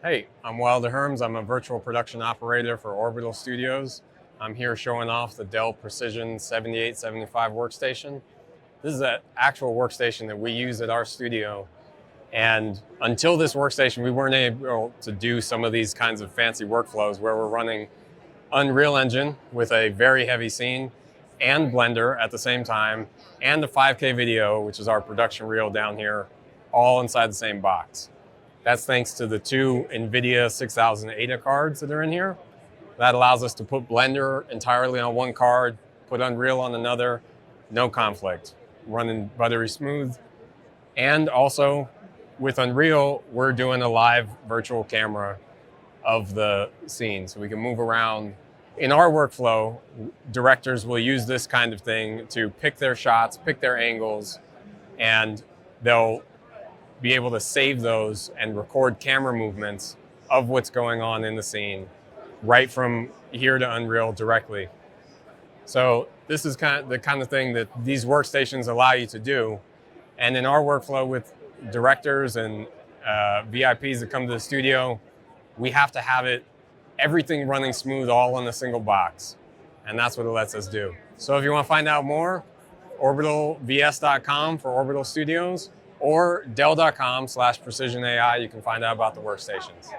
Hey, I'm Wilder Herms. I'm a virtual production operator for Orbital Studios. I'm here showing off the Dell Precision 7875 workstation. This is an actual workstation that we use at our studio. And until this workstation, we weren't able to do some of these kinds of fancy workflows where we're running Unreal Engine with a very heavy scene and Blender at the same time, and the 5K video, which is our production reel down here, all inside the same box. That's thanks to the two NVIDIA 6000 ADA cards that are in here. That allows us to put Blender entirely on one card, put Unreal on another, no conflict, running buttery smooth. And also with Unreal, we're doing a live virtual camera of the scene, so we can move around. In our workflow, directors will use this kind of thing to pick their shots, pick their angles, and they'll be able to save those and record camera movements of what's going on in the scene right from here to Unreal directly. So this is the kind of thing that these workstations allow you to do. And in our workflow with directors and VIPs that come to the studio, we have to have everything running smooth all on a single box. And that's what it lets us do. So if you want to find out more, orbitalvs.com for Orbital Studios, or dell.com/precisionai, you can find out about the workstations.